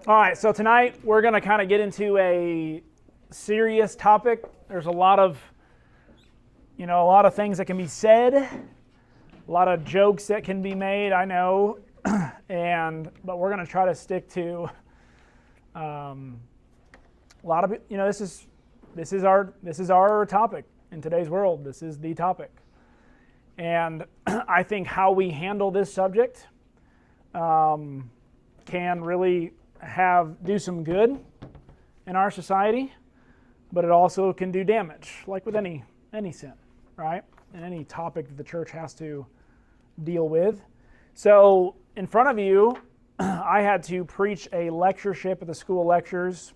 All right, so tonight we're going to kind of get into a serious topic. There's a lot of things that can be said, a lot of jokes that can be made, I know, but we're going to try to stick to a lot of this is our topic in today's world. This is the topic, and I think how we handle this subject can really do some good in our society, but it also can do damage, like with any sin, right? And any topic that the church has to deal with. So in front of you, I had to preach a lectureship at the School of Lectures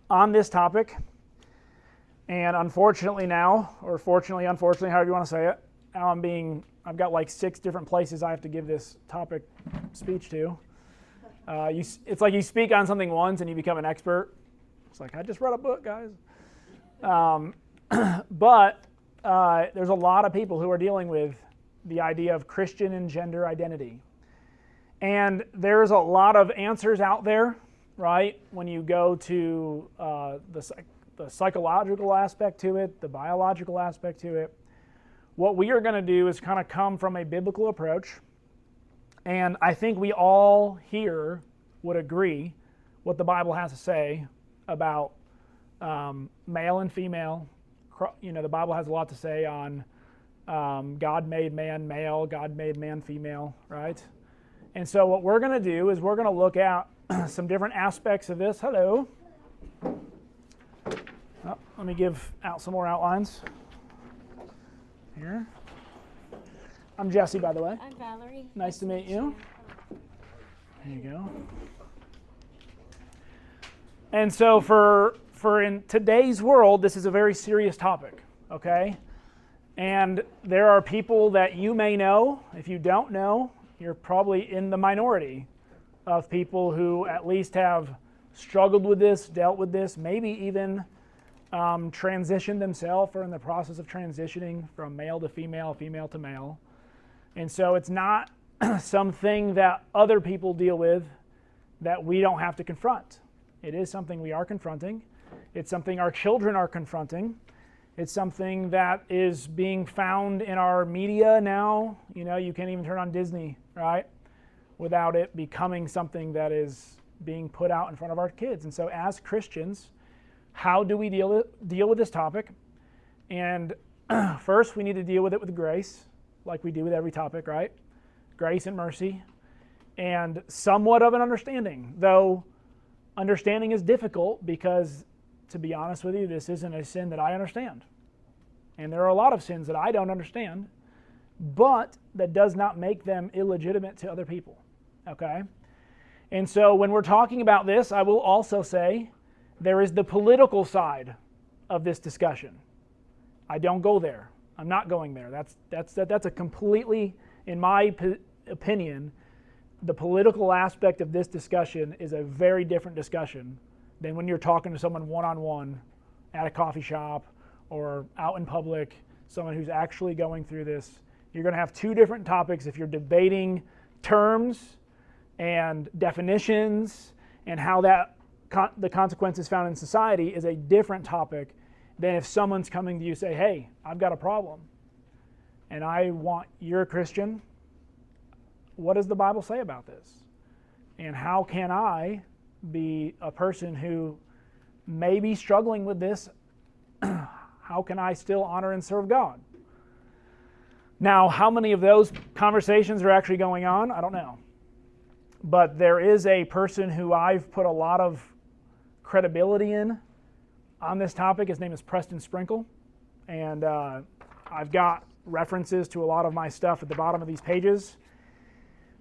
on this topic. And unfortunately now, or fortunately, unfortunately, however you want to say it, now I've got like 6 different places I have to give this topic speech to. It's like you speak on something once and you become an expert. It's like, I just read a book, guys. But there's a lot of people who are dealing with the idea of Christian and gender identity. And there's a lot of answers out there, right? When you go to the psychological aspect to it, the biological aspect to it. What we are going to do is kind of come from a biblical approach. And I think we all here would agree what the Bible has to say about male and female. The Bible has a lot to say on God made man male, God made man female, right? And so what we're going to do is we're going to look at some different aspects of this. Hello. Oh, let me give out some more outlines here. I'm Jesse, by the way. I'm Valerie. Nice to meet you. There you go. And so for in today's world, this is a very serious topic, okay? And there are people that you may know. If you don't know, you're probably in the minority of people who at least have struggled with this, dealt with this, maybe even transitioned themselves or in the process of transitioning from male to female, female to male. And so it's not something that other people deal with that we don't have to confront. It is something we are confronting. It's something our children are confronting. It's something that is being found in our media now. You can't even turn on Disney, right, without it becoming something that is being put out in front of our kids. And so as Christians, how do we deal with this topic? And first, we need to deal with it with grace, like we do with every topic, right? Grace and mercy, and somewhat of an understanding, though understanding is difficult because, to be honest with you, this isn't a sin that I understand. And there are a lot of sins that I don't understand, but that does not make them illegitimate to other people, okay? And so when we're talking about this, I will also say there is the political side of this discussion. I don't go there. I'm not going there. That's a completely, in my opinion, the political aspect of this discussion is a very different discussion than when you're talking to someone one-on-one at a coffee shop or out in public, someone who's actually going through this. You're going to have 2 different topics if you're debating terms and definitions and how the consequences found in society is a different topic than if someone's coming to you and say, hey, I've got a problem and you're a Christian. What does the Bible say about this? And how can I be a person who may be struggling with this? How can I still honor and serve God? Now, how many of those conversations are actually going on? I don't know. But there is a person who I've put a lot of credibility in on this topic. His name is Preston Sprinkle. And I've got references to a lot of my stuff at the bottom of these pages.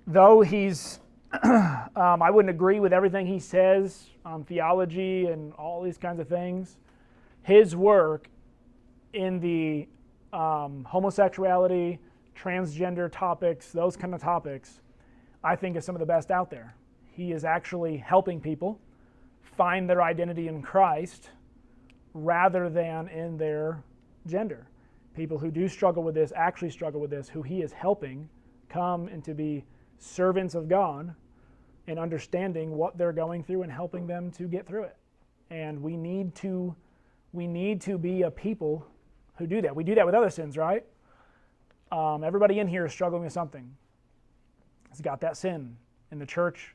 Though he's, I wouldn't agree with everything he says on theology and all these kinds of things. His work in the homosexuality, transgender topics, those kind of topics, I think is some of the best out there. He is actually helping people find their identity in Christ rather than in their gender. People who do struggle with this, who he is helping come and to be servants of God and understanding what they're going through and helping them to get through it. And we need to be a people who do that. We do that with other sins, right? Everybody in here is struggling with something. Has got that sin, and the church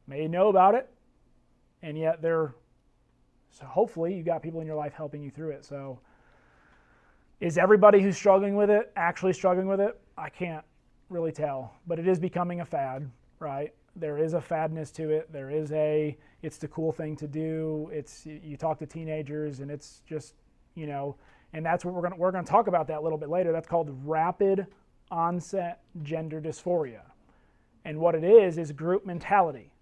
may know about it, and yet so hopefully you got people in your life helping you through it. So is everybody who's struggling with it actually struggling with it? I can't really tell, but it is becoming a fad, right? There is a fadness to it. It's the cool thing to do. You talk to teenagers, and it's just, and that's what we're going to talk about that a little bit later. That's called rapid onset gender dysphoria. And what it is group mentality,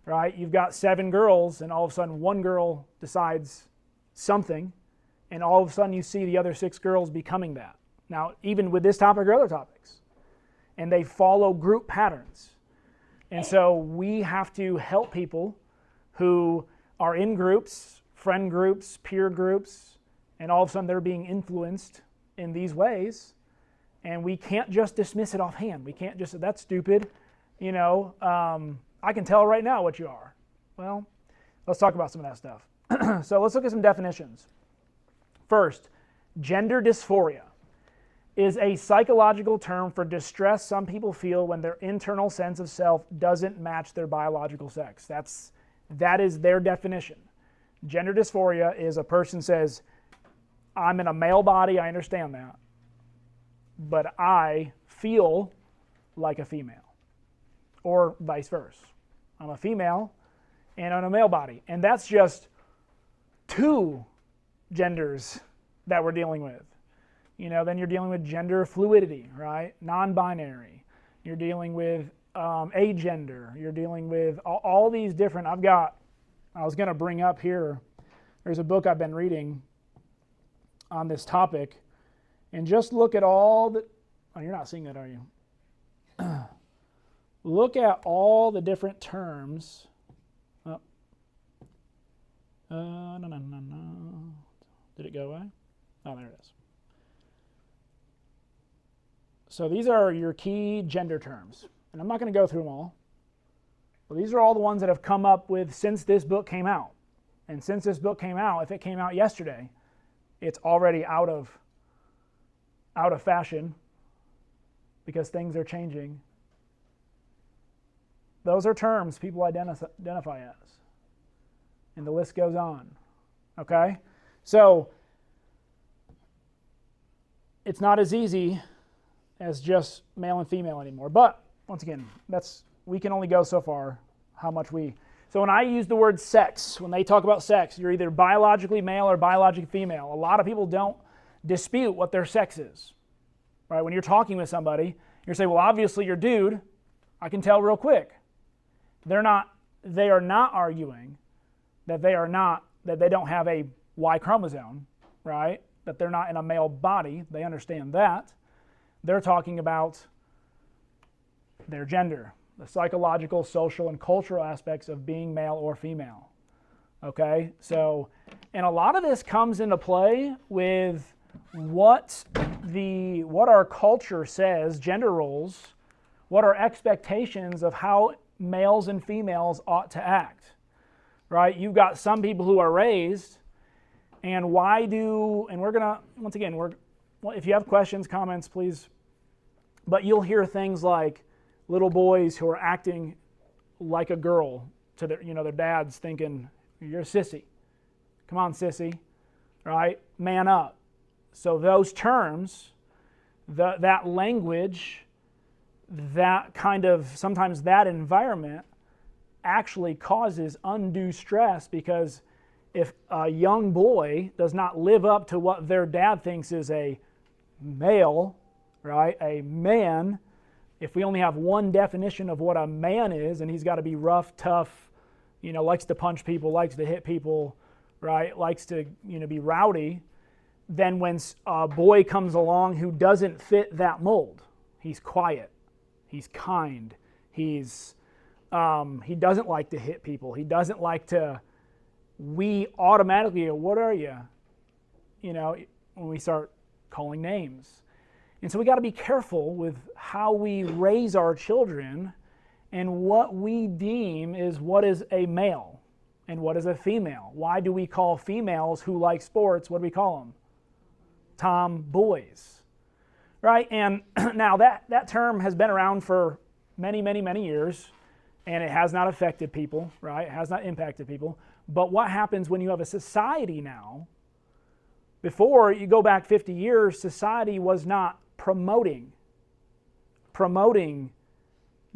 right? You've got 7 girls, and all of a sudden one girl decides something, and all of a sudden you see the other 6 girls becoming that. Now, even with this topic or other topics, and they follow group patterns. And so we have to help people who are in groups, friend groups, peer groups, and all of a sudden they're being influenced in these ways, and we can't just dismiss it offhand. We can't just say, that's stupid, I can tell right now what you are. Well, let's talk about some of that stuff. So let's look at some definitions. First, gender dysphoria is a psychological term for distress some people feel when their internal sense of self doesn't match their biological sex. That is their definition. Gender dysphoria is a person says, I'm in a male body, I understand that, but I feel like a female, or vice versa. I'm a female and I'm a male body, and that's just 2 genders that we're dealing with. Then you're dealing with gender fluidity, right? Non-binary. You're dealing with agender. You're dealing with all these different, I was going to bring up here, there's a book I've been reading on this topic, and just look at all the, you're not seeing that, are you? Look at all the different terms. No. Did it go away? Oh, there it is. So these are your key gender terms. And I'm not going to go through them all. But these are all the ones that have come up with since this book came out. And since this book came out, if it came out yesterday, it's already out of fashion because things are changing. Those are terms people identify as. And the list goes on. Okay? So it's not as easy as just male and female anymore. But once again, we can only go so far so when I use the word sex, when they talk about sex, you're either biologically male or biologically female. A lot of people don't dispute what their sex is. Right? When you're talking with somebody, you're saying, well, obviously you're dude. I can tell real quick. They are not arguing that they don't have a Y chromosome, right? That they're not in a male body. They understand that. They're talking about their gender, the psychological, social, and cultural aspects of being male or female. Okay? So, and a lot of this comes into play with what our culture says, gender roles, what our expectations of how males and females ought to act. Right? You've got some people who are raised, and we're going to, once again, if you have questions, comments, please. But you'll hear things like little boys who are acting like a girl to their dads, thinking, you're a sissy. Come on, sissy. Right? Man up. So those terms, that language, that kind of, sometimes that environment actually causes undue stress, because if a young boy does not live up to what their dad thinks is a male, right, a man, if we only have one definition of what a man is, and he's got to be rough, tough, likes to punch people, likes to hit people, right, likes to, be rowdy, then when a boy comes along who doesn't fit that mold, he's quiet, he's kind, he doesn't like to hit people, he doesn't like to, we automatically go, what are you? When we start calling names. And so we got to be careful with how we raise our children And what we deem is what is a male and what is a female. Why do we call females who like sports, what do we call them? Tomboys. Right? And now that term has been around for many, many, many years, and it has not affected people, right? It has not impacted people. But what happens when you have a society now? Before, you go back 50 years, society was not promoting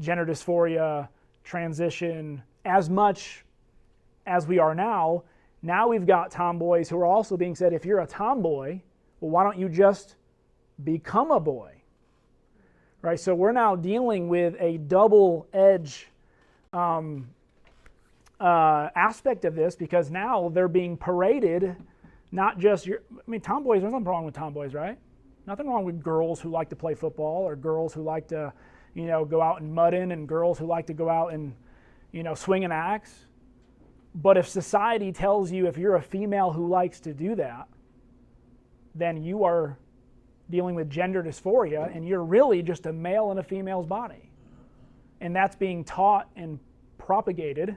gender dysphoria, transition, as much as we are now. Now we've got tomboys who are also being said, if you're a tomboy, well, why don't you just become a boy? Right? So we're now dealing with a double-edged aspect of this, because now they're being paraded, not just tomboys, there's nothing wrong with tomboys, right? Nothing wrong with girls who like to play football, or girls who like to, go out and mud in, and girls who like to go out and, swing an axe. But if society tells you if you're a female who likes to do that, then you are dealing with gender dysphoria, and you're really just a male in a female's body. And that's being taught and propagated.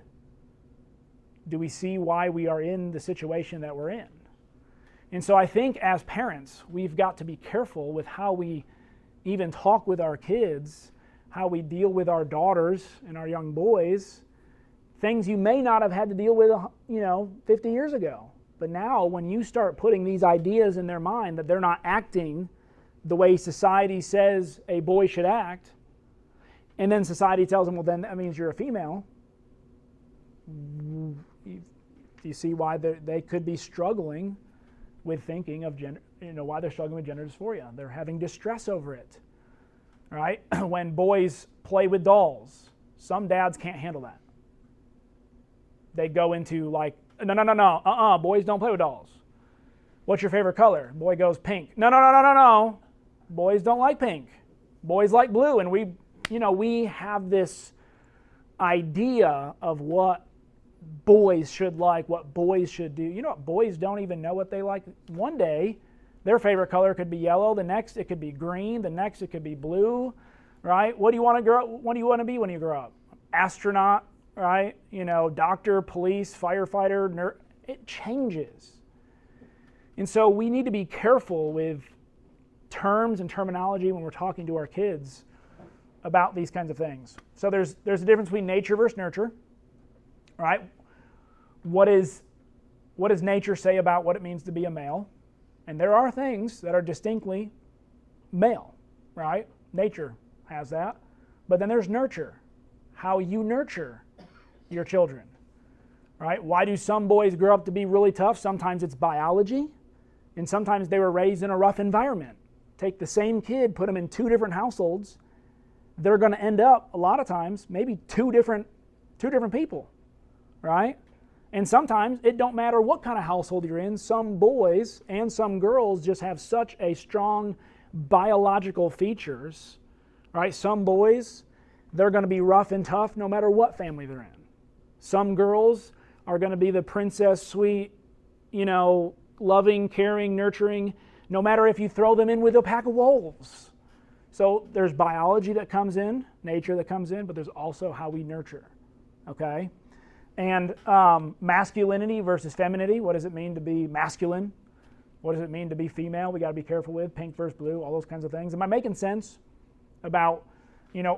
Do we see why we are in the situation that we're in? And so I think as parents, we've got to be careful with how we even talk with our kids, how we deal with our daughters and our young boys, things you may not have had to deal with, 50 years ago. But now when you start putting these ideas in their mind that they're not acting the way society says a boy should act, and then society tells them, well, then that means you're a female, do you see why they could be struggling with thinking of gender, why they're struggling with gender dysphoria? They're having distress over it, right? When boys play with dolls, some dads can't handle that. They go into no, boys don't play with dolls. What's your favorite color? Boy goes pink. No. Boys don't like pink. Boys like blue. And we have this idea of what boys should like, what boys should do. What? Boys don't even know what they like. One day, their favorite color could be yellow. The next, it could be green. The next, it could be blue, right? What do you want to be when you grow up? Astronaut, right? Doctor, police, firefighter, nurse. It changes. And so we need to be careful with terms and terminology when we're talking to our kids about these kinds of things. So there's a difference between nature versus nurture, right? What does nature say about what it means to be a male? And there are things that are distinctly male, right? Nature has that. But then there's nurture, how you nurture your children, right? Why do some boys grow up to be really tough? Sometimes it's biology, and sometimes they were raised in a rough environment. Take the same kid, put them in two different households, they're going to end up, a lot of times, maybe two different people, right? And sometimes it don't matter what kind of household you're in. Some boys and some girls just have such a strong biological features, right? Some boys, they're going to be rough and tough no matter what family they're in. Some girls are going to be the princess, sweet, loving, caring, nurturing, no matter if you throw them in with a pack of wolves. So there's biology that comes in, nature that comes in, but there's also how we nurture, okay? And masculinity versus femininity. What does it mean to be masculine? What does it mean to be female? We got to be careful with pink versus blue, all those kinds of things. Am I making sense about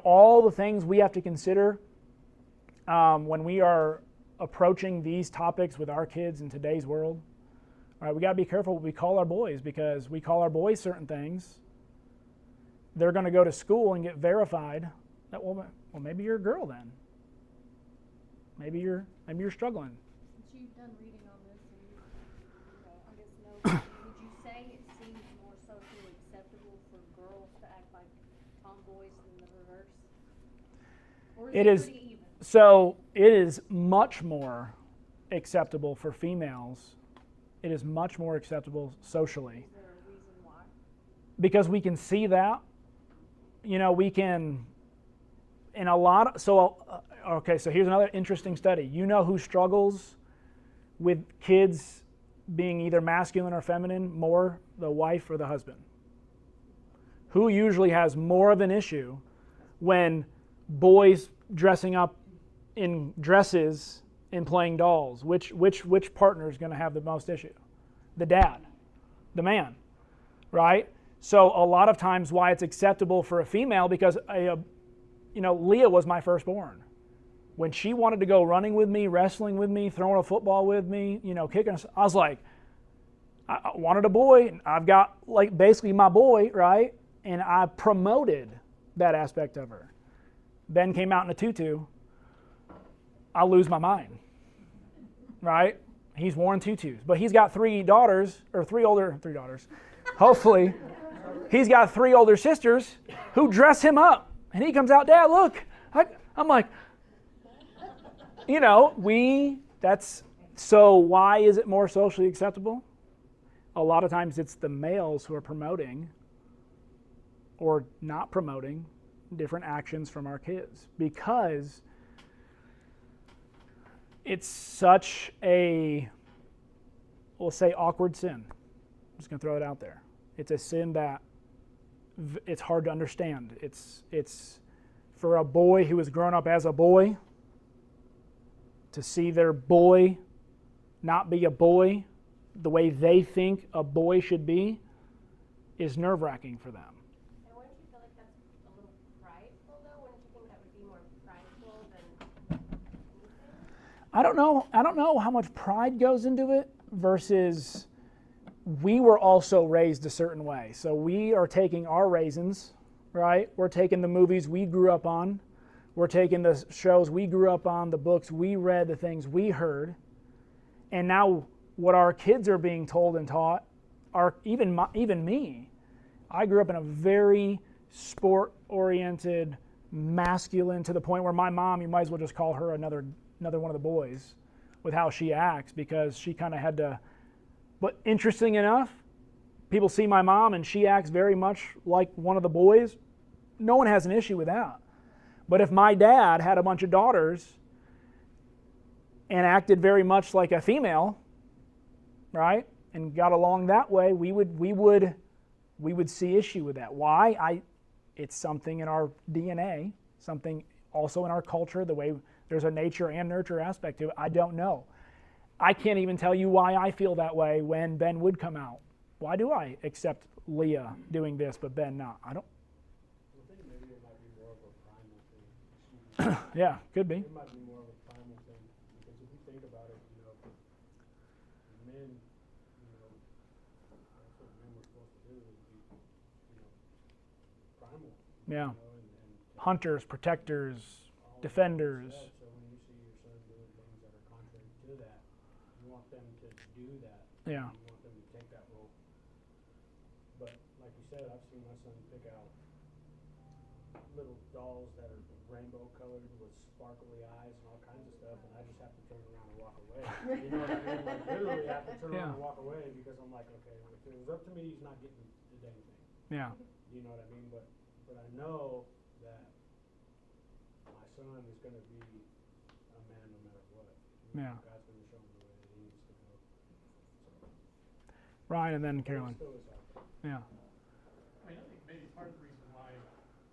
all the things we have to consider when we are approaching these topics with our kids in today's world? All right, we got to be careful what we call our boys, because we call our boys certain things. They're going to go to school and get verified that well maybe you're a girl then. Maybe you're struggling. Since you've done reading on this, and would you say it seems more socially acceptable for girls to act like tomboys than the reverse? Or is it pretty even? So it is much more acceptable for females. It is much more acceptable socially. Is there a reason why? Because we can see that. We can, in a lot of, so here's another interesting study. You know who struggles with kids being either masculine or feminine more? The wife or the husband? Who usually has more of an issue when boys dressing up in dresses and playing dolls? Which partner is going to have the most issue? The dad, the man, right? So a lot of times why it's acceptable for a female, because Leah was my firstborn. When she wanted to go running with me, wrestling with me, throwing a football with me, kicking, I was like, I wanted a boy. I've got like basically my boy, right? And I promoted that aspect of her. Ben came out in a tutu. I lose my mind, right? He's worn tutus, but he's got three daughters. Hopefully, he's got three older sisters who dress him up, and he comes out, Dad, look. I'm like, so why is it more socially acceptable? A lot of times it's the males who are promoting or not promoting different actions from our kids, because it's such a, we'll say, awkward sin. I'm just going to throw it out there. It's a sin that it's hard to understand. It's for a boy who has grown up as a boy to see their boy not be a boy the way they think a boy should be is nerve-wracking for them. And wouldn't you feel like that's a little prideful, though? Wouldn't you think that would be more prideful than anything? I don't know how much pride goes into it versus we were also raised a certain way. So we are taking our raisins, right? We're taking the movies we grew up on. We're taking the shows we grew up on, the books we read, the things we heard. And now what our kids are being told and taught are even me. I grew up in a very sport-oriented, masculine, to the point where my mom, you might as well just call her another one of the boys with how she acts, because she kind of had to. But interesting enough, people see my mom and she acts very much like one of the boys. No one has an issue with that. But if my dad had a bunch of daughters and acted very much like a female, right, and got along that way, we would see issue with that. Why? It's something in our DNA, something also in our culture, the way there's a nature and nurture aspect to it. I don't know. I can't even tell you why I feel that way when Ben would come out. Why do I accept Leah doing this but Ben not? I don't. I think maybe it might be more of a primal thing. Yeah, could be. It might be more of a primal thing, because if you think about it, men, that's what men were supposed to do, is be, primal. Yeah. And Hunters, protectors, all defenders. that. So when you see your son doing things that are contrary to that, you want them to do that. Yeah. You want them to take that role. But like you said, I've seen my son pick out little dolls that are rainbow colored with sparkly eyes and all kinds of stuff, and I just have to turn around and walk away. You know what I mean? Like literally, I have to turn around and walk away, because I'm like, okay, if it was up to me, he's not getting the dang thing. Yeah. You know what I mean? But I know that my son is going to be a man no matter what. Yeah. God's going to show him the way that he needs to go. So, Ryan and then it Carolyn. still is out there. Yeah. I mean, I think maybe part of the reason why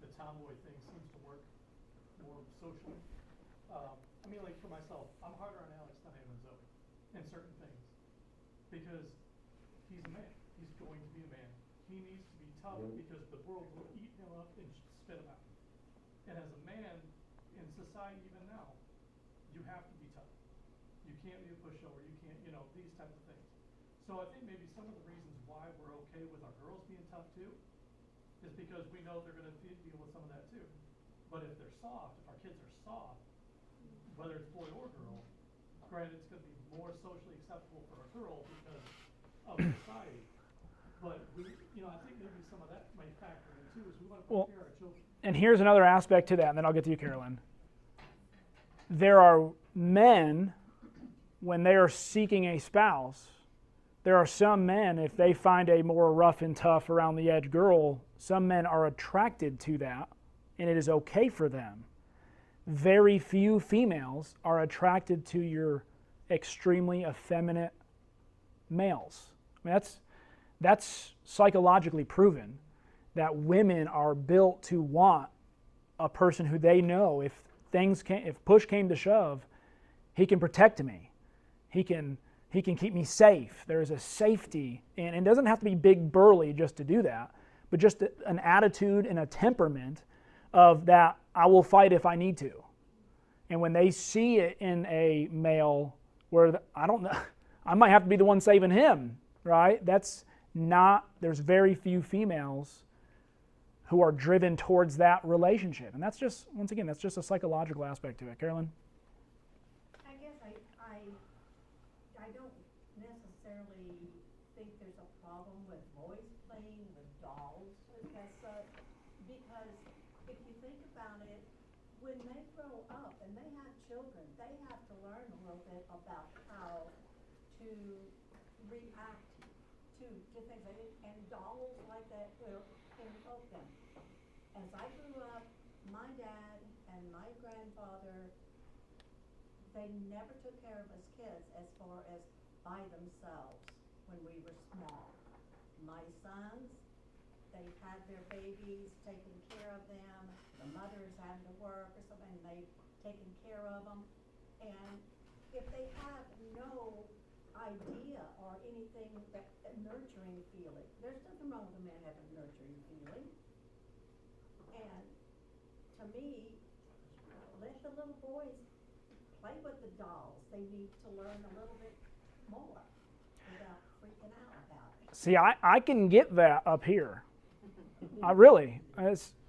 the tomboy thing seems to work more socially. I mean, like for myself, I'm harder on Alex than I am on Zoe in certain things, because he's a man. He's going to be a man. He needs to be tough because the world will eat him up and spit him out. And as a man in society, even now, you have to be tough. You can't be a pushover. You can't, these types of things. So I think maybe some of the reasons why we're okay with our girls being tough too is because we know they're going to deal with some of that too. But if they're soft, if our kids are soft, whether it's boy or girl, granted it's going to be more socially acceptable for a girl because of society. But I think maybe some of that might factor in too, is we want to prepare our children. And here's another aspect to that, and then I'll get to you, Carolyn. There are men, when they are seeking a spouse, there are some men, if they find a more rough and tough around the edge girl, some men are attracted to that, and it is okay for them. Very few females are attracted to your extremely effeminate males. I mean, that's psychologically proven, that women are built to want a person who they know, if if push came to shove, he can protect me. He can keep me safe. There is a safety, and it doesn't have to be big burly just to do that, but just an attitude and a temperament of that I will fight if I need to. And when they see it in a male where I don't know, I might have to be the one saving him, right? There's very few females who are driven towards that relationship. And that's just, once again, that's just a psychological aspect to it. Carolyn? I guess I don't necessarily think there's a problem with boys playing with dolls as such, because if you think about it, when they grow up and they have children, they have to learn a little bit about how to react to things, and dolls like that will help them. As I grew up, my dad and my grandfather, they never took care of us kids as far as by themselves when we were small. My sons, they had their babies, taking care of them, the mothers having to work or something, and they've taken care of them. And if they have no idea or anything that nurturing feeling, there's nothing wrong with a man having a nurturing feeling. And to me, let the little boys play with the dolls. They need to learn a little bit more without freaking out about it. See, I can get that up here.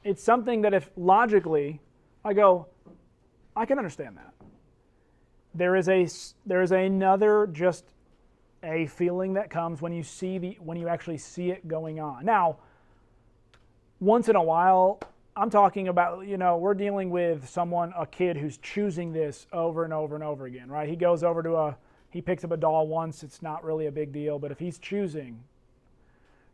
It's something that if logically I go, I can understand that. There is another just a feeling that comes when you actually see it going on. Now, once in a while, I'm talking about, we're dealing with a kid who's choosing this over and over and over again, right? He goes over he picks up a doll once, it's not really a big deal, but if he's choosing,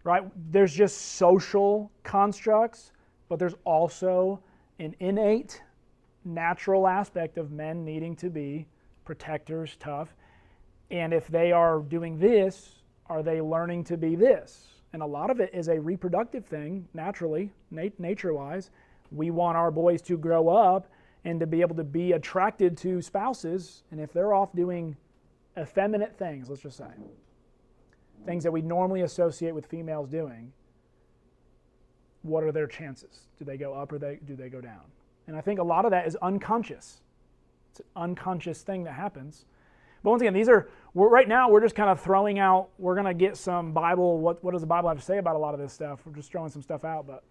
right, there's just social constructs, but there's also an innate, natural aspect of men needing to be protectors, tough, and if they are doing this, are they learning to be this? And a lot of it is a reproductive thing, naturally, nature-wise. We want our boys to grow up and to be able to be attracted to spouses, and if they're off doing effeminate things, let's just say, things that we normally associate with females doing, what are their chances? Do they go up or do they go down? And I think a lot of that is unconscious. It's an unconscious thing that happens. But once again, right now we're just kind of throwing out, we're going to get some Bible, what does the Bible have to say about a lot of this stuff? We're just throwing some stuff out, but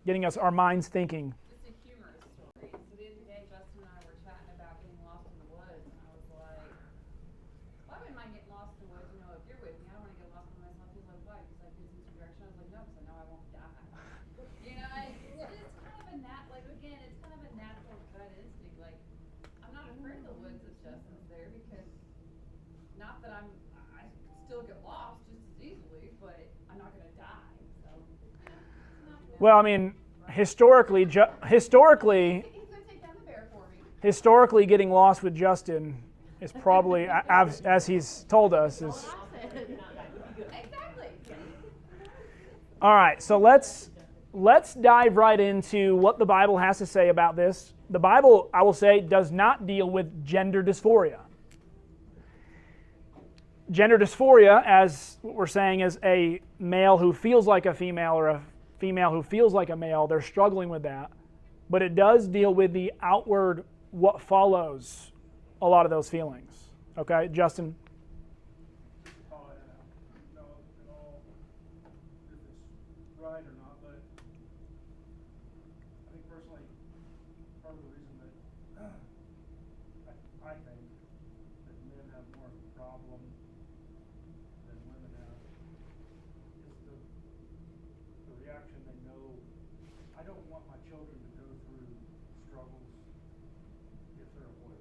getting our minds thinking. It's a humorous story. So the other day, Justin and I were chatting about getting lost in the woods, and I was like, well, I wouldn't mind getting lost in the woods, if you're with me. I don't want to get lost by myself. He's like, why? He's like, gives me some direction. I was like, no, because I know I won't die. It's kind of again, it's kind of a natural gut instinct. Like, I'm not afraid of the woods if Justin's there, because not that I still get lost just as easily, but I'm not going to die. So, Well, I mean, historically, he's going to take down the bear for me. historically, getting lost with Justin is probably, as he's told us, is. Exactly. All right, so let's dive right into what the Bible has to say about this. The Bible, I will say, does not deal with gender dysphoria. Gender dysphoria, as what we're saying, is a male who feels like a female or a female who feels like a male. They're struggling with that. But it does deal with the outward, what follows a lot of those feelings. Okay, Justin? No, at all, if it's right or not, but I think personally, part of the reason that I think that men have more of a problem than women have is the reaction they know. I don't want my children to go through struggles if they're a boy.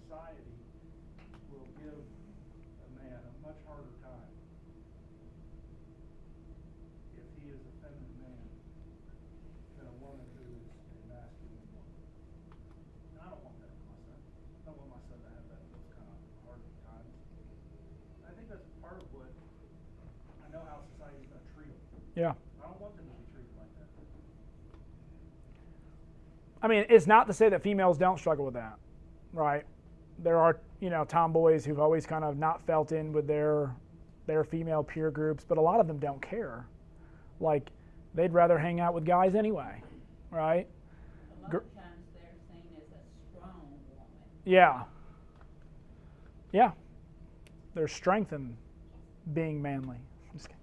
Society will give a man a much harder time if he is a feminine man than a woman who is a masculine woman. And I don't want that for my son. I don't want my son to have those kind of hard times. I think that's part of what I know how society's going to treat him. Yeah. I don't want them to be treated like that. I mean, it's not to say that females don't struggle with that, right? There are, tomboys who've always kind of not felt in with their female peer groups, but a lot of them don't care. Like, they'd rather hang out with guys anyway, right? A lot of times they're seen as a strong woman. Yeah. Yeah. There's strength in being manly. Just kidding.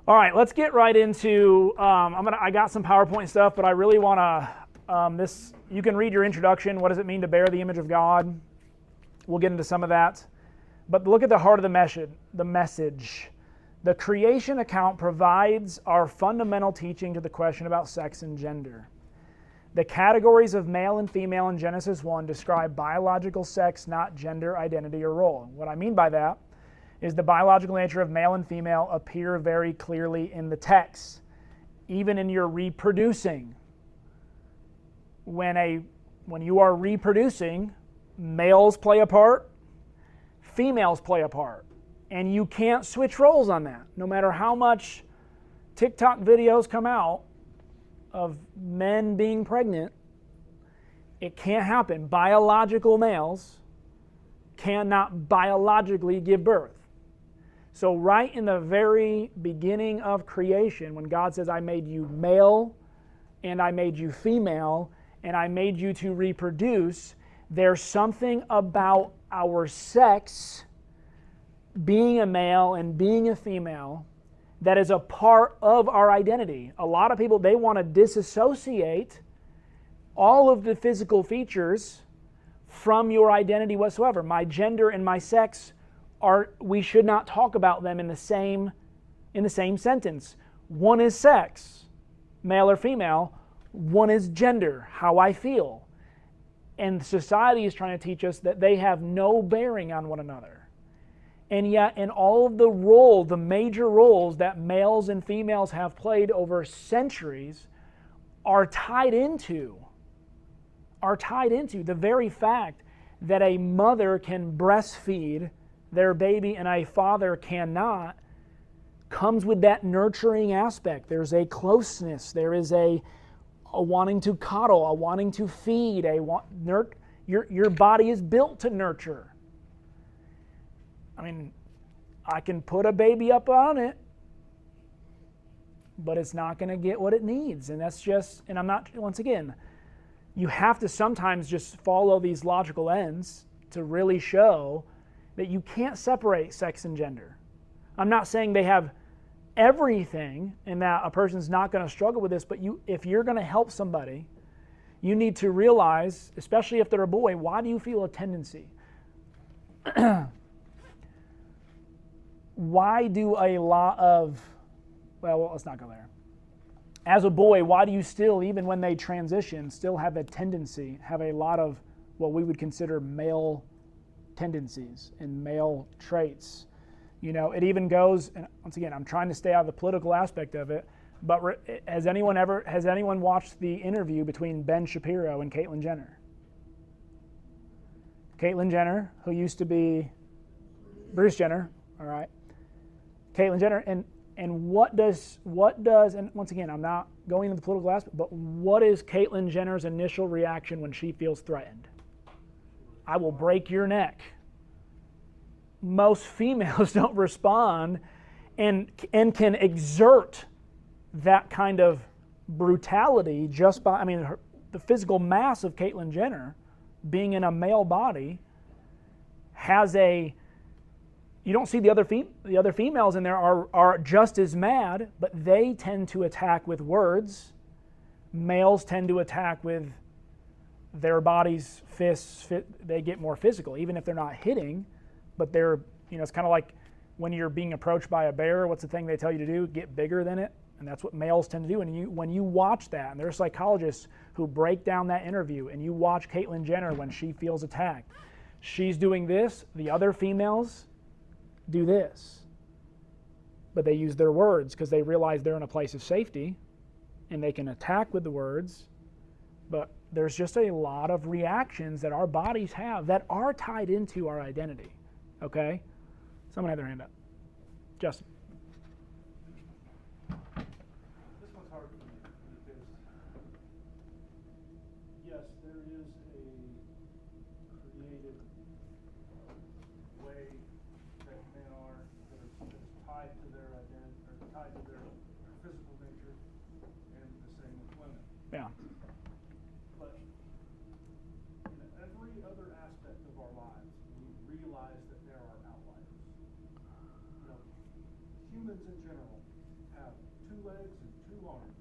All right, let's get right into. I got some PowerPoint stuff, but I really want to. This you can read your introduction. What does it mean to bear the image of God? We'll get into some of that, but look at the heart of the message. The message. The creation account provides our fundamental teaching to the question about sex and gender. The categories of male and female in Genesis 1 describe biological sex, not gender identity or role. What I mean by that is the biological nature of male and female appear very clearly in the text, even in your reproducing. When you are reproducing, males play a part, females play a part, and you can't switch roles on that. No matter how much TikTok videos come out of men being pregnant, it can't happen. Biological males cannot biologically give birth. So right in the very beginning of creation, when God says, I made you male and I made you female and I made you to reproduce, there's something about our sex, being a male and being a female, that is a part of our identity. A lot of people, they want to disassociate all of the physical features from your identity whatsoever. My gender and my sex we should not talk about them in the same sentence. One is sex, male or female. One is gender, how I feel. And society is trying to teach us that they have no bearing on one another. And yet, in all of the major roles that males and females have played over centuries are tied into the very fact that a mother can breastfeed their baby and a father cannot, comes with that nurturing aspect. There's a closeness. There is a wanting to cuddle, a wanting to feed, your body is built to nurture. I mean, I can put a baby up on it, but it's not going to get what it needs. And that's just, and I'm not, once again, you have to sometimes just follow these logical ends to really show that you can't separate sex and gender. I'm not saying they have everything and that a person's not going to struggle with this, but if you're going to help somebody, you need to realize, especially if they're a boy, why do you feel a tendency? Why do a lot of, well, let's not go there. As a boy, why do you still, even when they transition, still have a tendency, have a lot of what we would consider male tendencies and male traits? It even goes, and once again, I'm trying to stay out of the political aspect of it, but has anyone watched the interview between Ben Shapiro and Caitlyn Jenner? Caitlyn Jenner, who used to be Bruce Jenner, all right. Caitlyn Jenner, and what does, and once again, I'm not going into the political aspect, but what is Caitlyn Jenner's initial reaction when she feels threatened? I will break your neck. Most females don't respond and can exert that kind of brutality just by, the physical mass of Caitlyn Jenner being in a male body has you don't see the other females in there are just as mad, but they tend to attack with words. Males tend to attack with their bodies, fists, they get more physical, even if they're not hitting, but they're, it's kind of like when you're being approached by a bear, what's the thing they tell you to do? Get bigger than it. And that's what males tend to do. And when you watch that, and there are psychologists who break down that interview, and you watch Caitlyn Jenner when she feels attacked, she's doing this, the other females do this. But they use their words because they realize they're in a place of safety, and they can attack with the words. But there's just a lot of reactions that our bodies have that are tied into our identity. Okay? Someone had their hand up. Justin. This one's hard for me because is a created way that men are, that is tied to their identity, or tied to their physical nature, and the same with women. Yeah. But in every other aspect of our lives, we realize that there are outliers. You know, humans in general have 2 legs and 2 arms.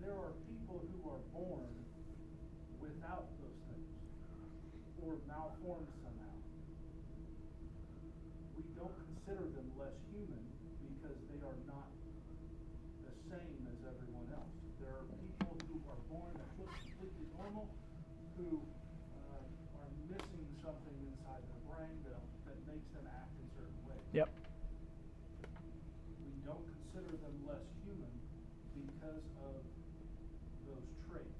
There are people who are born without those things, or malformed somehow. We don't consider them less human because they are not the same as everyone else. There are people who are born that look completely normal, who are missing something inside their brain that makes them act in certain ways. Yep. We don't consider them less human because of those traits.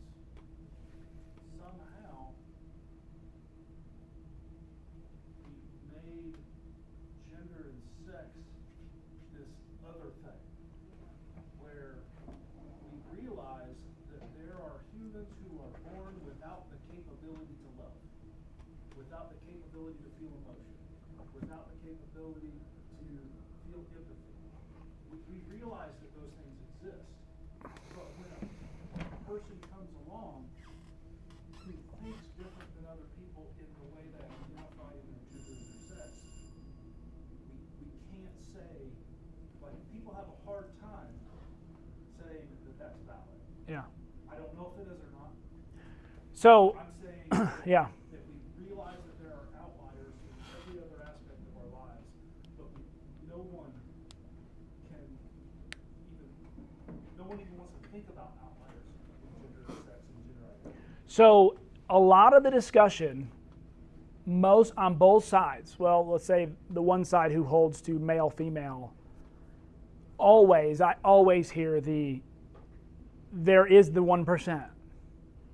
Somehow, we made gender and sex this other thing, where we realize that there are humans who are born without the capability to love, without the capability to feel emotion, without the capability to feel empathy. We realize that those things exist, but when a person comes along who thinks different than other people in the way they identify in their gender and their sex, we can't say, like, people have a hard time saying that that's valid. Yeah. I don't know if it is or not. So, I'm saying yeah. that we realize that there are outliers in every other aspect of our lives, but no one even wants to think about outliers in gender and sex and gender identity. So a lot of the discussion, most on both sides, well, let's say the one side who holds to male, female, I always hear there is the 1%.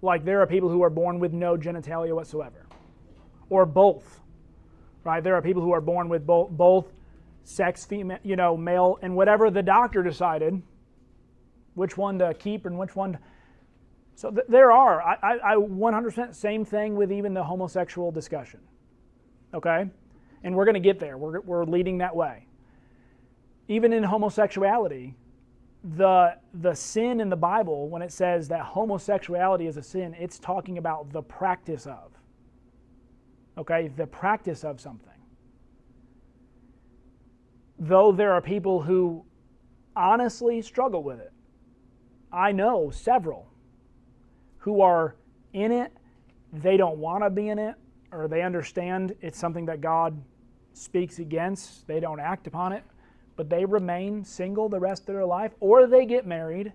Like there are people who are born with no genitalia whatsoever, or both, right? There are people who are born with both sex, female, male, and whatever the doctor decided, which one to keep and which one. So there are. I 100% same thing with even the homosexual discussion. Okay, and we're going to get there. We're leading that way. Even in homosexuality, the sin in the Bible, when it says that homosexuality is a sin, it's talking about the practice of. Okay, the practice of something. Though there are people who honestly struggle with it. I know several who are in it, they don't want to be in it, or they understand it's something that God speaks against, they don't act upon it, but they remain single the rest of their life, or they get married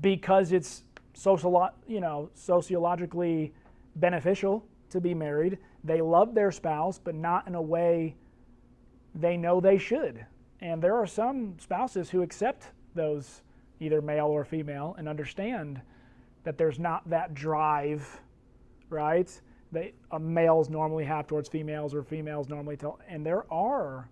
because it's sociologically beneficial to be married. They love their spouse, but not in a way they know they should. And there are some spouses who accept those, either male or female, and understand that there's not that drive, right? Males normally have towards females, or females normally tell. And there are,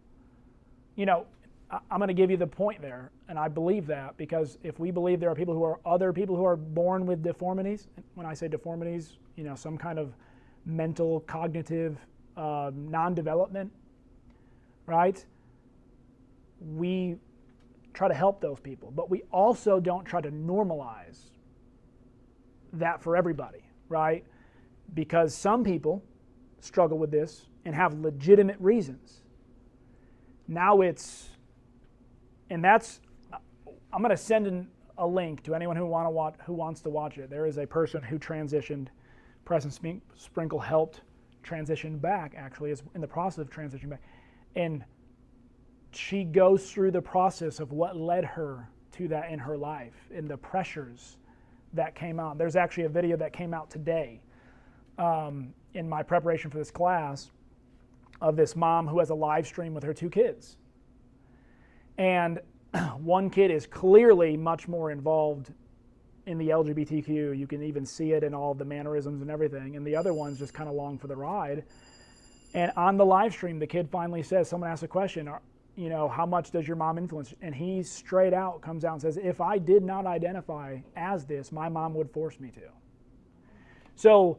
I'm going to give you the point there, and I believe that, because if we believe there are other people who are born with deformities, when I say deformities, some kind of mental, cognitive non-development, right? We try to help those people, but we also don't try to normalize that for everybody, right? Because some people struggle with this and have legitimate reasons. Now I'm going to send in a link to anyone who wants to watch it. There is a person who transitioned. Preston Sprinkle helped transition back, actually, is in the process of transitioning back. And she goes through the process of what led her to that in her life and the pressures that came out. There's actually a video that came out today in my preparation for this class of this mom who has a live stream with her 2 kids. And one kid is clearly much more involved in the LGBTQ. You can even see it in all of the mannerisms and everything. And the other one's just kind of along for the ride. And on the live stream, the kid finally says, someone asks a question, how much does your mom influence? And he straight out comes out and says, if I did not identify as this, my mom would force me to. So,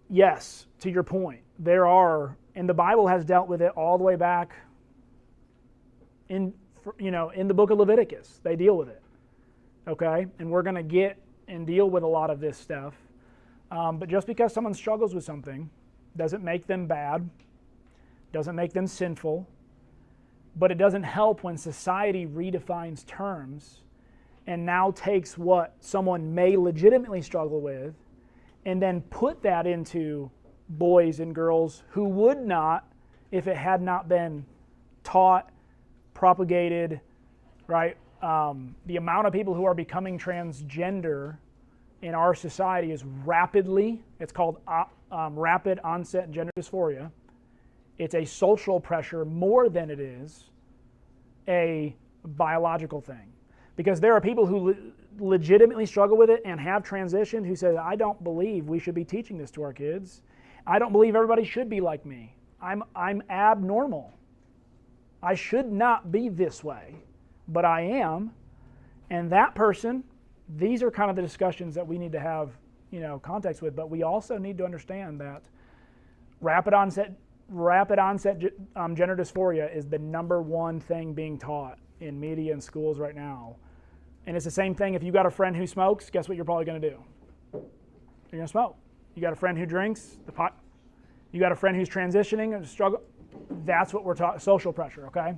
yes, to your point, there are, and the Bible has dealt with it all the way back in the book of Leviticus. They deal with it, okay? And we're going to get and deal with a lot of this stuff. But just because someone struggles with something doesn't make them bad, doesn't make them sinful, but it doesn't help when society redefines terms and now takes what someone may legitimately struggle with and then put that into boys and girls who would not if it had not been taught, propagated, right? The amount of people who are becoming transgender in our society is rapidly, it's called rapid onset gender dysphoria. It's a social pressure more than it is a biological thing. Because there are people who legitimately struggle with it and have transitioned who say, I don't believe we should be teaching this to our kids. I don't believe everybody should be like me. I'm abnormal. I should not be this way, but I am. And that person, these are kind of the discussions that we need to have, context with, but we also need to understand that rapid onset gender dysphoria is the number one thing being taught in media and schools right now. And it's the same thing if you got a friend who smokes, guess what you're probably going to do? You're going to smoke. You got a friend who drinks, you got a friend who's transitioning, struggle. That's what we're talking, social pressure, okay?